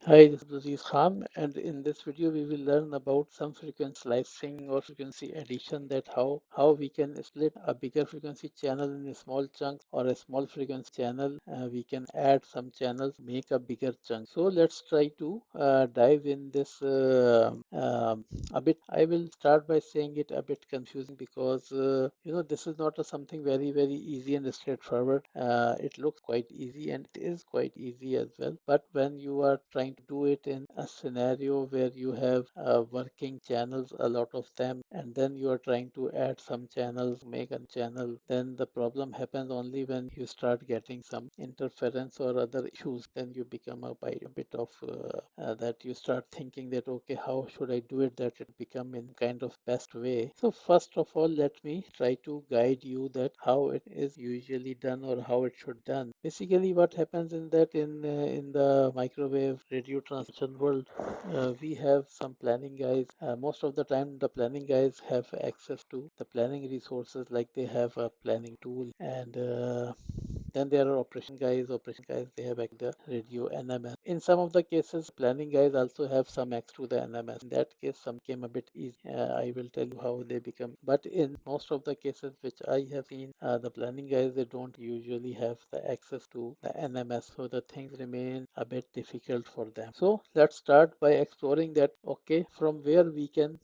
Hi, this is Aziz Khan, and in this video we will learn about some frequency slicing or frequency addition, that how we can split a bigger frequency channel in small chunks, or a small frequency channel we can add some channels, make a bigger chunk. So let's try to dive in this a bit. I will start by saying it a bit confusing because this is not something very easy and straightforward. It looks quite easy and it is quite easy as well, but when you are trying to do it in a scenario where you have working channels, a lot of them, and then you are trying to add some channels, make a channel, then the problem happens only when you start getting some interference or other issues. Then you become a bit of that you start thinking that, okay, how should I do it that it become in kind of best way. So first of all, let me try to guide you that how it is usually done or how it should done. Basically what happens in that, in the microwave radio transmission world, we have some planning guys. Most of the time the planning guys have access to the planning resources, like they have a planning tool, and then there are operation guys. Operation guys, they have the radio NMS. In some of the cases, planning guys also have some access to the NMS. In that case, some came a bit easy. I will tell you how they become. But in most of the cases which I have seen, the planning guys, they don't usually have the access to the NMS, so the things remain a bit difficult for them. So let's start by exploring that. Okay, from where we can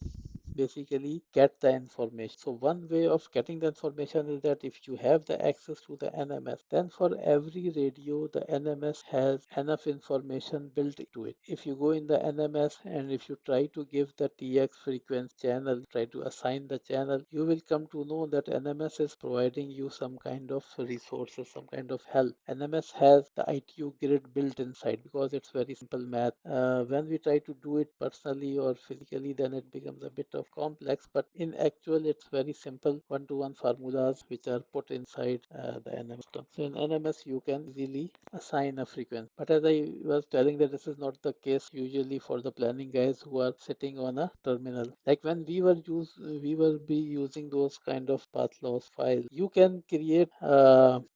basically get the information. So one way of getting the information is that if you have the access to the NMS, then for every radio, the NMS has enough information built into it. If you go in the NMS and if you try to give the TX frequency channel, try to assign the channel, you will come to know that NMS is providing you some kind of resources, some kind of help. NMS has the ITU grid built inside because it's very simple math. When we try to do it personally or physically, then it becomes a bit of complex, but in actual it's very simple one-to-one formulas which are put inside the NMS system. So in NMS you can easily assign a frequency, but as I was telling, that this is not the case usually for the planning guys who are sitting on a terminal. Like when we will be using those kind of Pathloss files, you can create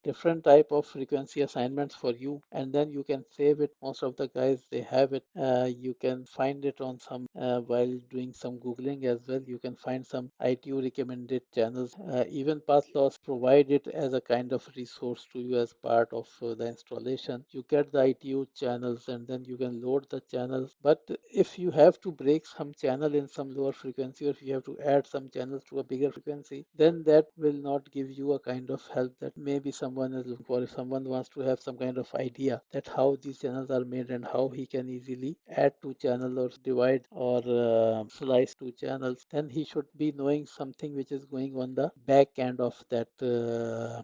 different type of frequency assignments for you, and then you can save it. Most of the guys, they have it. You can find it on some while doing some googling as well. You can find some ITU recommended channels. Even Pathloss provide it as a kind of resource to you as part of the installation. You get the ITU channels and then you can load the channels. But if you have to break some channel in some lower frequency, or if you have to add some channels to a bigger frequency, then that will not give you a kind of help that maybe someone is looking for. If someone wants to have some kind of idea that how these channels are made and how he can easily add two channels or divide or slice two channels, then he should be knowing something which is going on the back end of that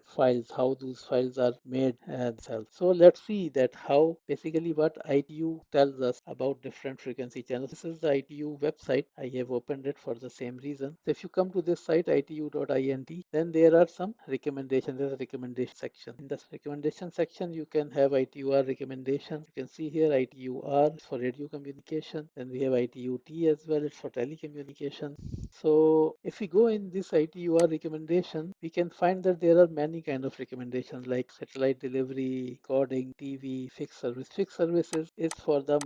files, how those files are made themselves. So let's see that how basically what ITU tells us about different frequency channels. This is the ITU website. I have opened it for the same reason. So if you come to this site itu.int, then there are some recommendations. There's a recommendation section. In this recommendation section, you can have ITUR recommendations. You can see here ITUR for radio communication. Then we have ITUT as well. It's for telecommunication. So if we go in this ITUR recommendation, we can find that there are many kind of recommendations like satellite delivery, coding, TV, fixed service. Fixed services is for the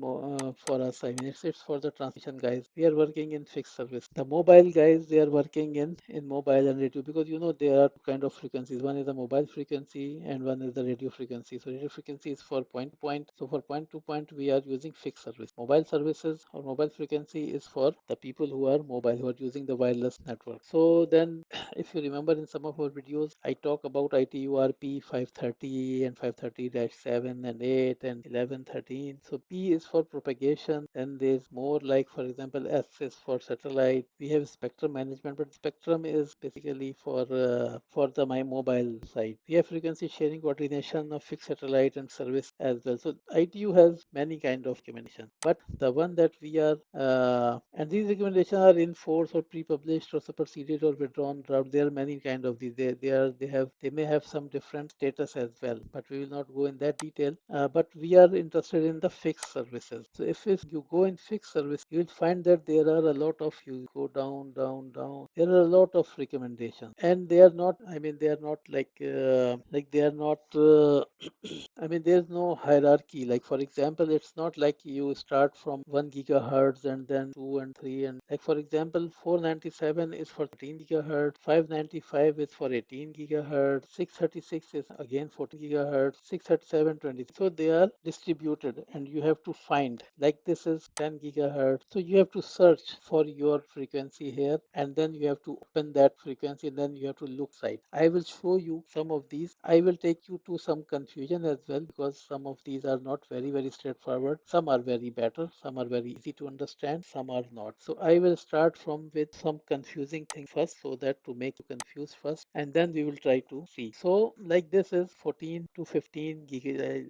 for us. I mean, it's for the transmission guys. We are working in fixed service. The mobile guys, they are working in mobile and radio, because there are two kind of frequencies. One is the mobile frequency and one is the radio frequency. So radio frequency is for point to point. So for point to point, we are using fixed service. Mobile services or mobile frequency is for the people who are mobile, who are using the wireless network. So then, if you remember in some of our videos, I talk about ITURP 530 and 530-7 and 8 and 11, 13. So P is for propagation. Then there's more, like for example, S is for satellite. We have spectrum management, but spectrum is basically for the my mobile side. We have frequency sharing coordination of fixed satellite and service as well. So ITU has many kind of recommendations, but the one that we are and these recommendations are in force or pre-published or superseded or withdrawn draft. There are many kind of these. They may have some different status as well, but we will not go in that detail. But we are interested in the fixed services. So if you go in fixed service, you will find that there are a lot of, you go down, down, down. There are a lot of recommendations, and they are not. I mean, they are not like they are not. I mean, there's no hierarchy. Like, for example, it's not like you start from 1 gigahertz and then 2 and 3. And like, for example, 497 is for 13 gigahertz, 595 is for 18 gigahertz, 636 is again 14 gigahertz, 637 20. So they are distributed and you have to find, like, this is 10 gigahertz. So you have to search for your frequency here and then you have to open that frequency and then you have to look side. I will show you some of these. I will take you to some confusion as well because some of these are not very straightforward. Some are very better, some are very easy to understand, some are not. So I will start from with some confusing thing first so that to make you confused first and then we will try to see. So like this is 14 to 15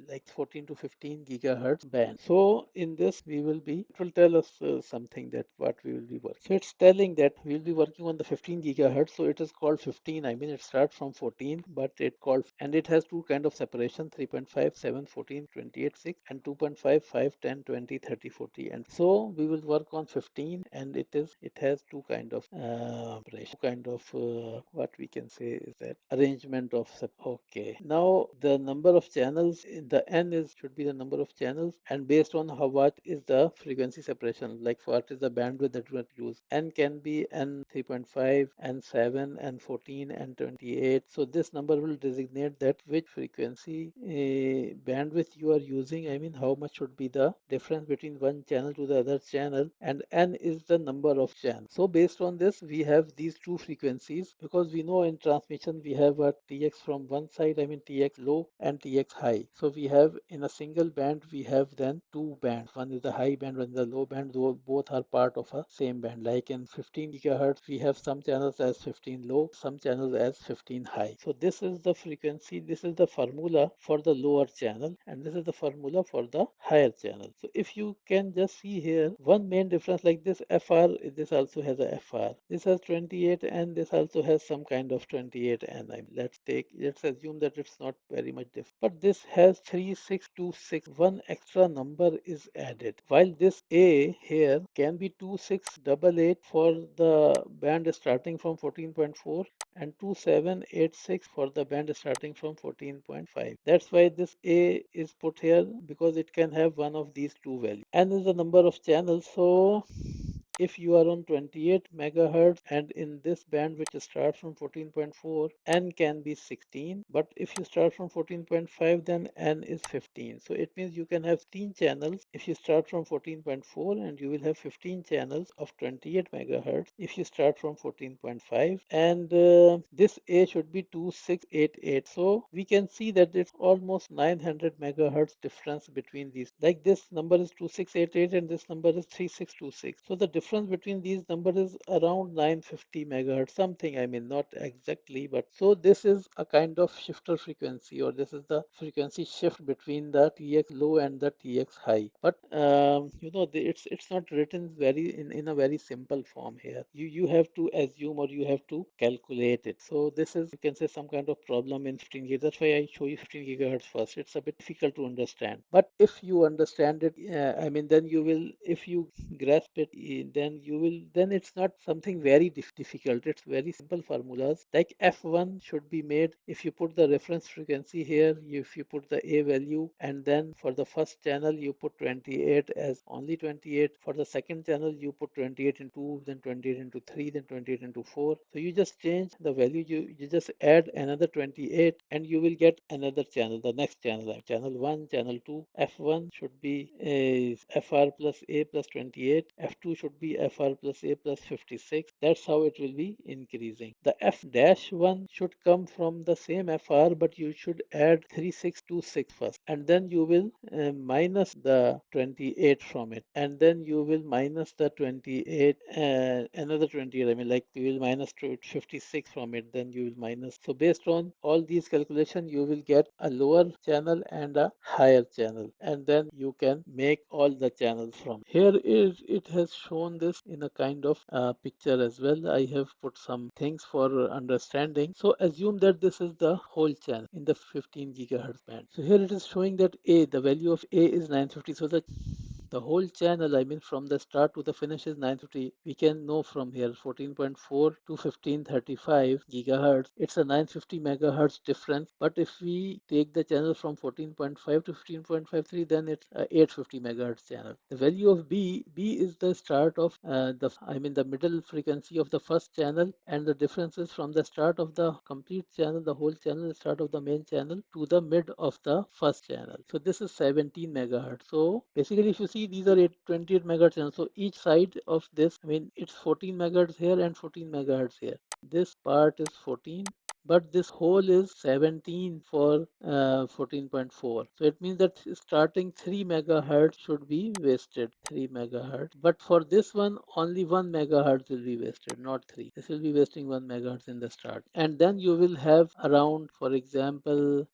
like 14 to 15 gigahertz band. So in this we will be, it will tell us something that what we will be working. So it's telling that we will be working on the 15 gigahertz. So it is called 15. I mean, it starts from 14, but it called, and it has two kind of separation: 3.5, 7, 14, 28, 6, and 2.5, 5, 10, 20, 30, 40. And so we will work on 15, and it has two kind of what we can say is that arrangement of okay. Now the number of channels in the n is should be the number of channels, and based on how what is the frequency separation, like what is the bandwidth that we want to use. N can be n 3.5, n 7, n 14, n 28. So this number will designate that which frequency bandwidth you are using. I mean, how much should be the difference between one channel to the other channel, and n is the number of channels. So based on this, we have these two frequencies because we know in transmission we have a TX from one side, I mean TX low and TX high. So we have in a single band, we have then two bands. One is the high band, one is the low band, though both are part of a same band. Like in 15 gigahertz, we have some channels as 15 low, some channels as 15 high. So this is the frequency, this is the formula for the lower channel, and this is the formula for the higher channel. So if you can just see here, one main difference, like this FR, this also has a FR. This has 28 and this also has some kind of 28 and let's assume that it's not very much different. But this has 3626. One extra number is added. While this A here can be 2688 for the band starting from 14.4 and 2786 for the band starting from 14.5. That's why this A is put here because it can have one of these two values. N is the number of channels. So if you are on 28 megahertz and in this band which starts from 14.4, n can be 16, but if you start from 14.5, then n is 15. So it means you can have 15 channels if you start from 14.4, and you will have 15 channels of 28 megahertz if you start from 14.5, and this A should be 2688. So we can see that it's almost 900 megahertz difference between these. Like this number is 2688 and this number is 3626. So the difference between these numbers is around 950 megahertz, something, I mean, not exactly, but so this is a kind of shifter frequency, or this is the frequency shift between the TX low and the TX high. But it's not written in a very simple form here. You have to assume or you have to calculate it. So this is, you can say, some kind of problem in 15 gigahertz. That's why I show you 15 gigahertz first. It's a bit difficult to understand. But if you understand it, I mean, then you will, if you grasp it, then you will, then it's not something very difficult. It's very simple formulas. Like F1 should be made if you put the reference frequency here, if you put the A value, and then for the first channel you put 28 as only 28. For the second channel you put 28 into 2, then 28 into 3, then 28 into 4. So you just change the value, you just add another 28 and you will get another channel, the next channel, like channel 1, channel 2. F1 should be FR plus A plus 28. F2 should be FR plus A plus 56. That's how it will be increasing. The F dash 1 should come from the same FR, but you should add 3626 first, and then you will minus the 28 from it, and then you will minus the 28, another 28. I mean, like, you will minus 56 from it, then you will minus. So based on all these calculations, you will get a lower channel and a higher channel, and then you can make all the channels from. Here is, it has shown shown this in a kind of picture as well. I have put some things for understanding. So assume that this is the whole channel in the 15 gigahertz band. So here it is showing that the value of A is 950. So the whole channel, I mean from the start to the finish is 950. We can know from here 14.4 to 1535 gigahertz. It's a 950 megahertz difference. But if we take the channel from 14.5 to 15.53, then it's a 850 megahertz channel. The value of B is the start of the middle frequency of the first channel, and the differences from the start of the complete channel, the whole channel, the start of the main channel to the mid of the first channel. So this is 17 megahertz. So basically, if you see, these are 28 megahertz channels. So each side of this, I mean, it's 14 megahertz here and 14 megahertz here. This part is 14, but this whole is 17 for 14.4. So it means that starting 3 megahertz should be wasted, 3 megahertz. But for this one, only 1 megahertz will be wasted, not 3. This will be wasting 1 megahertz in the start. And then you will have around, for example,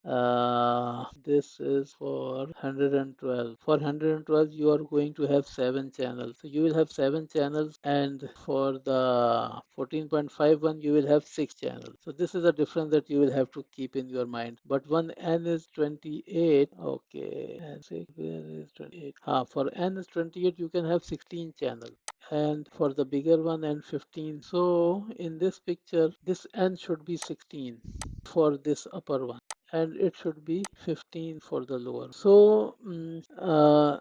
this is for 112. For 112, you are going to have 7 channels. So you will have 7 channels, and for the 14.51, you will have 6 channels. So this is a difference that you will have to keep in your mind. But one N is 28. Okay, and 6, where is 28? For N is 28, you can have 16 channels, and for the bigger one and 15. So in this picture, this N should be 16 for this upper one, and it should be 15 for the lower. So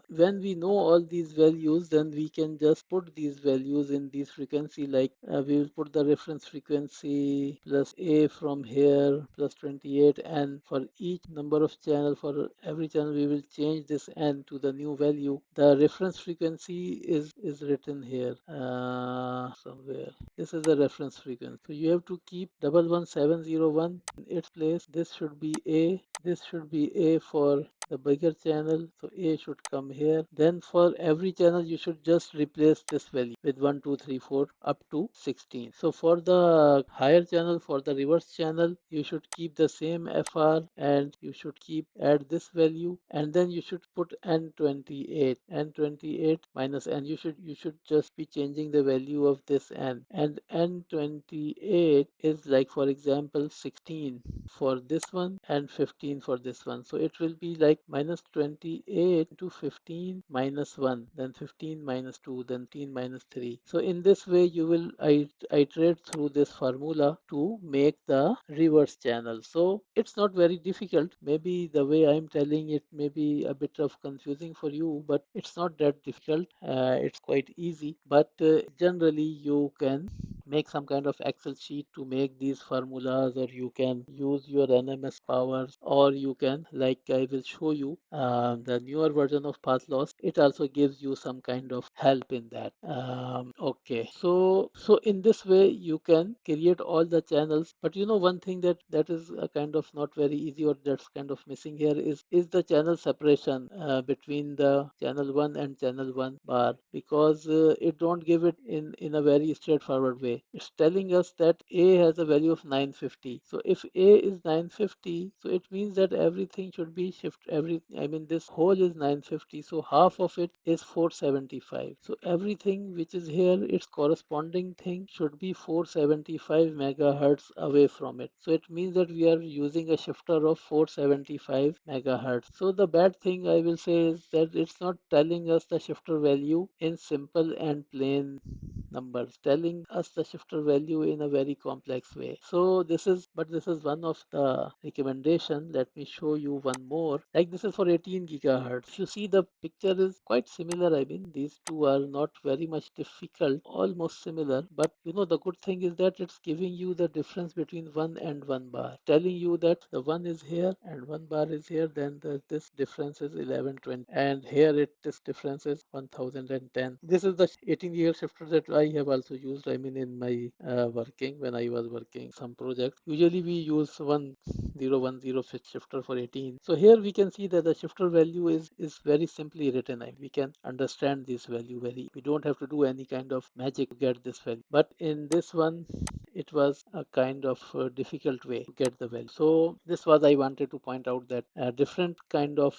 when we know all these values, then we can just put these values in these frequency, like we will put the reference frequency plus A from here plus 28, and for each number of channel, for every channel, we will change this N to the new value. The reference frequency is written here somewhere. This is the reference frequency. So you have to keep 11701 in its place. This should be A. This should be A for the bigger channel. So A should come here. Then for every channel, you should just replace this value with 1, 2, 3, 4 up to 16. So for the higher channel, for the reverse channel, you should keep the same FR, and you should add this value, and then you should put N28. N28 minus N. You should just be changing the value of this N. And N28 is, like, for example, 16 for this one and 15 for this one. So it will be like minus 28 to 15 minus 1, then 15 minus 2, then 15 minus 3. So in this way, you will iterate through this formula to make the reverse channel. So it's not very difficult. Maybe the way I'm telling it may be a bit of confusing for you, but it's not that difficult. It's quite easy. But generally, you can make some kind of Excel sheet to make these formulas, or you can use your NMS powers, or you can, like I will show you, the newer version of Pathloss. It also gives you some kind of help in that. Okay, so in this way you can create all the channels. But you know, one thing that is a kind of not very easy, or that's kind of missing here, is the channel separation between the channel 1 and channel 1 bar, because it don't give it in a very straightforward way. It's telling us that A has a value of 950. So if A is 950, so it means that everything should be this whole is 950, so half of it is 475. So everything which is here, its corresponding thing should be 475 megahertz away from it. So it means that we are using a shifter of 475 megahertz. So the bad thing I will say is that it's not telling us the shifter value in simple and plain numbers, telling us the shifter value in a very complex way. So this is one of the recommendation. Let me show you one more. Like, this is for 18 gigahertz. If you see, the picture is quite similar. I mean, these two are not very much difficult, almost similar. But you know, the good thing is that it's giving you the difference between 1 and 1 bar, telling you that the 1 is here and 1 bar is here, then this difference is 1120, and here this difference is 1010. This is the 18 gigahertz shifter that I have also used, I mean, in my working, when I was working some projects, usually we use 1010 shifter for 18. So here we can see that the shifter value is very simply written. We can understand this value we don't have to do any kind of magic to get this value. But in this one, it was a kind of difficult way to get the value. So this was I wanted to point out that different kind of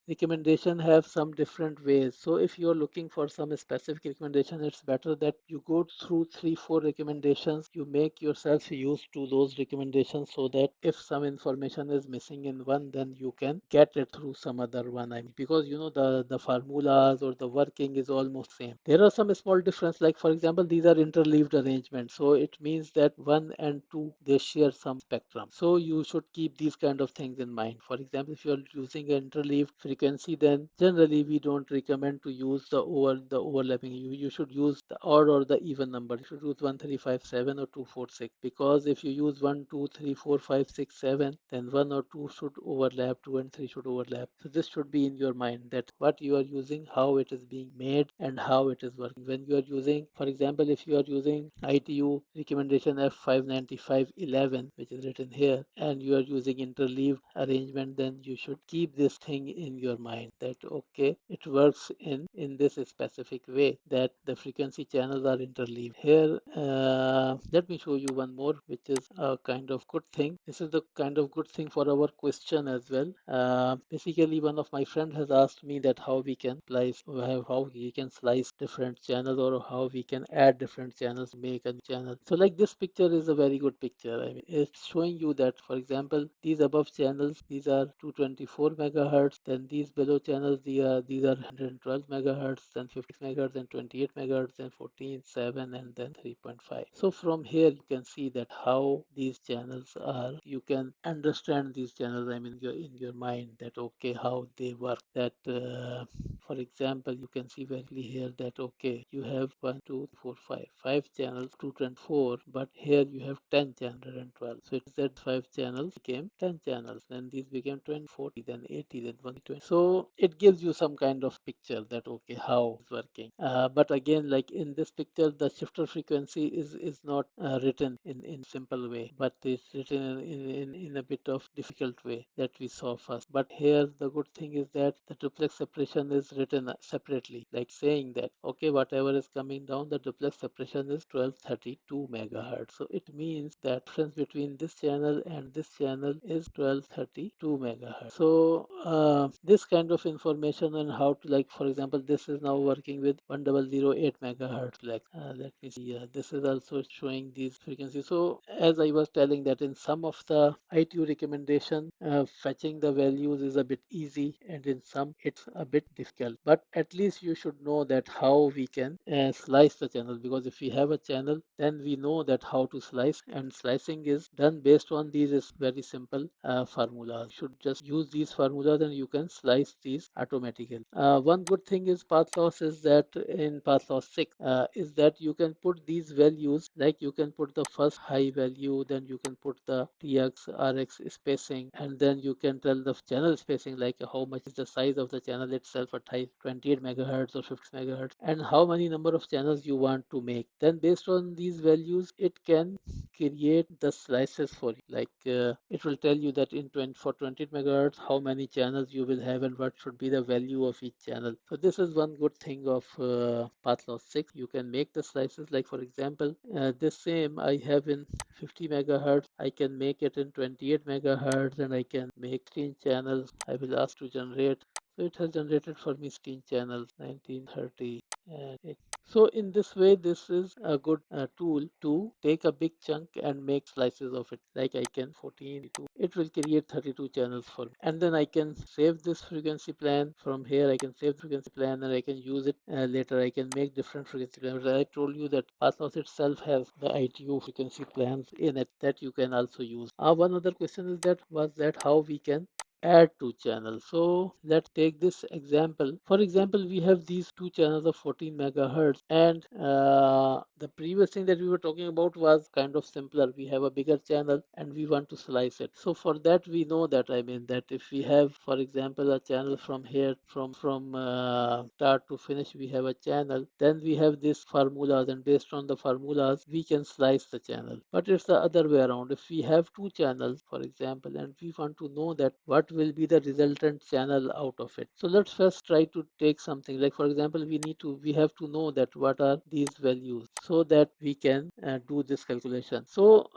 recommendation have some different ways. So if you're looking for some specific recommendation, it's better that you go through 3-4 recommendations. You make yourself used to those recommendations so that if some information is missing in one, then you can get it through some other one. I mean, because you know the formulas or the working is almost same. There are some small difference, like for example, these are interleaved arrangements. So it means that 1 and 2 they share some spectrum. So you should keep these kind of things in mind. For example, if you are using an interleaved frequency, then generally we don't recommend to use the overlapping. You should use the odd or the even number. You should use 135.7 or 246, because if you use 1, 2, 3, 4, 5, 6, 7, then 1 or 2 should overlap, 2 and 3 should overlap. So this should be in your mind, that what you are using, how it is being made, and how it is working. When you are using, for example, if you are using ITU recommendation F59511, which is written here, and you are using interleaved arrangement, then you should keep this thing in your mind, that okay, it works in this specific way, that the frequency channels are interleaved. Here, let me show you one more, which is a kind of good thing. This is the kind of good thing for our question as well. Basically, one of my friends has asked me that how we can slice, how we can slice different channels, or how we can add different channels, make a channel. So like this picture is a very good picture. I mean, it's showing you that, for example, these above channels, these are 224 megahertz. Then these below channels, these are 112 megahertz, then 50 megahertz, and 28 megahertz, and 14, 7, and then 3.5. So from here you can see that how these channels are. You can understand these channels. I mean, in your mind, that okay, how they work. That for example, you can see very clearly here that okay, you have 1, 2, 3, 4, 5 channels, 224, but here you have 10 channels, 112. So it's that 5 channels became 10 channels, then these became 20, 40, then 80, then 120. So it gives you some kind of picture that okay, how it's working. But again, like in this picture, the shifter frequency is not written in simple way, but it's written in a bit of difficult way that we saw first. But here the good thing is that the duplex separation is written separately, like saying that okay, whatever is coming down, the duplex separation is 1232 megahertz. So it means that difference between this channel and this channel is 1232 megahertz. So this kind of information on how to, like for example, this is now working with 1008 megahertz. Like let me see, this is also showing these frequencies. So as I was telling, that in some of the ITU recommendation, fetching the values is a bit easy, and in some it's a bit difficult. But at least you should know that how we can slice the channel, because if we have a channel, then we know that how to slice, and slicing is done based on these is very simple formulas. You should just use these formulas and you can slice these automatically. One good thing is Pathloss is that in Pathloss 6 is that you can put these values, like you can put the first high value, then you can put the TX, RX spacing, and then you can tell the channel spacing, like how much is the size of the channel itself at high 28 megahertz or 50 megahertz, and how many number of channels you want to make. Then based on these values, it can create the slices for you. Like it will tell you that in 20, for 20 megahertz, how many channels you will have and what should be the value of each channel. So this is one good thing of Pathloss 6. You can make the slices, like for example, this same I have in 50 megahertz. I can make it in 28 megahertz, and I can make 16 channels. I will ask to generate. So it has generated for me 16 channels, 1930, and so in this way, this is a good tool to take a big chunk and make slices of it. Like I can 14, it will create 32 channels for me. And then I can save this frequency plan. From here, I can save the frequency plan and I can use it later. I can make different frequency plans. I told you that Pathos itself has the ITU frequency plans in it that you can also use. One other question is that was that how we can add two channels. So let's take this example. For example, we have these two channels of 14 megahertz, and the previous thing that we were talking about was kind of simpler. We have a bigger channel and we want to slice it. So for that, we know that, I mean, that if we have, for example, a channel from here, from start to finish, we have a channel, then we have these formulas, and based on the formulas, we can slice the channel. But it's the other way around. If we have two channels, for example, and we want to know that what will be the resultant channel out of it. So let's first try to take something like, for example, we have to know that what are these values so that we can do this calculation. So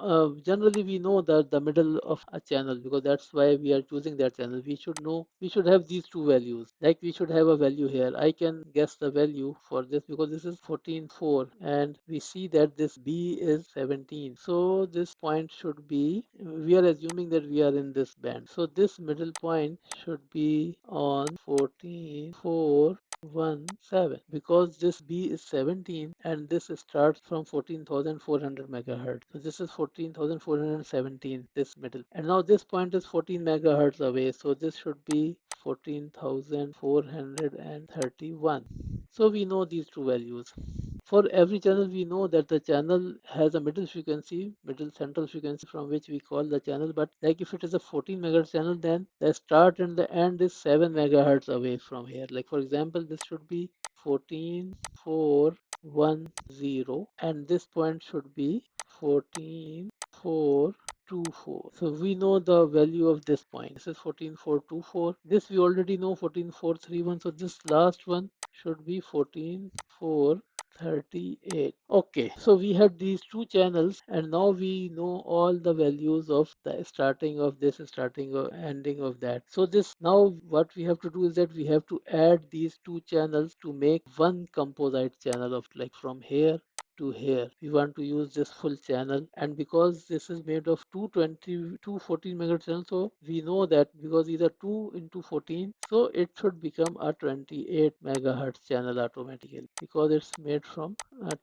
generally we know that the middle of a channel, because that's why we are choosing that channel, we should know, we should have these two values. Like we should have a value here. I can guess the value for this because this is 14.4 and we see that this B is 17. So this point should be, we are assuming that we are in this band. So this middle point should be on 14.417 because this B is 17 and this starts from 14,400 megahertz. So this is 14,417, this middle. And now this point is 14 megahertz away. So this should be 14,431. So we know these two values. For every channel, we know that the channel has a middle frequency, middle central frequency from which we call the channel. But like if it is a 14 megahertz channel, then the start and the end is 7 megahertz away from here. Like for example, this should be 14,410 and this point should be 14,424. So we know the value of this point. This is 14,424. This we already know 14,431. So this last one should be 14,438. Okay, so we had these two channels and now we know all the values of the starting of this, starting or ending of that. So this, now what we have to do is that we have to add these two channels to make one composite channel of, like, from here to here. We want to use this full channel, and because this is made of 214 megahertz channel, so we know that because these are 2 into 14, so it should become a 28 megahertz channel automatically because it's made from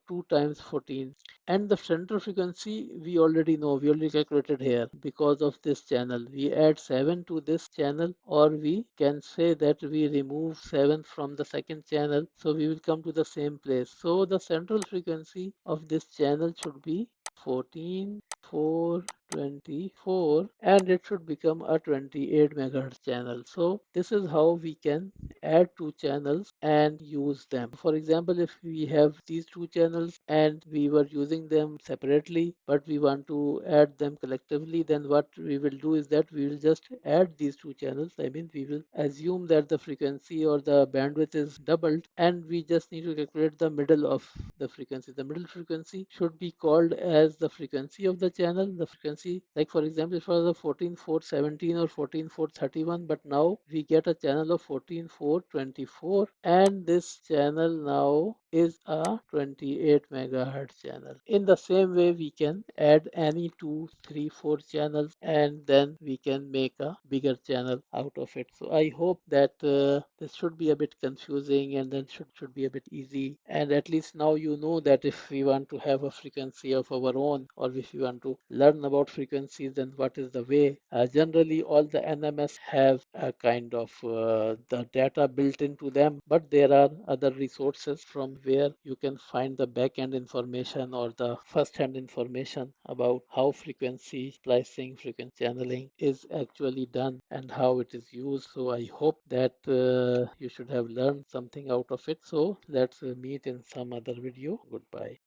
2 times 14. And the center frequency we already know, we already calculated here. Because of this channel, we add 7 to this channel, or we can say that we remove 7 from the second channel, so we will come to the same place. So the central frequency of this channel should be 14,424 and it should become a 28 megahertz channel. So this is how we can add two channels and use them. For example, if we have these two channels and we were using them separately but we want to add them collectively, then what we will do is that we will just add these two channels. I mean, we will assume that the frequency or the bandwidth is doubled and we just need to calculate the middle of the frequency. The middle frequency should be called as the frequency of the channel. The frequency, like for example, if it was a 14,417 or 14,431, but now we get a channel of 14,424 and this channel now is a 28 megahertz channel. In the same way, we can add any 2, 3, 4 channels and then we can make a bigger channel out of it. So I hope that this should be a bit confusing and then should be a bit easy. And at least now you know that if we want to have a frequency of our own, or if we want to learn about frequencies, then what is the way. Generally, all the NMS have a kind of the data built into them, but there are other resources from where you can find the back-end information or the first-hand information about how frequency splicing, frequency channeling is actually done and how it is used. So I hope that you should have learned something out of it. So let's meet in some other video. Goodbye.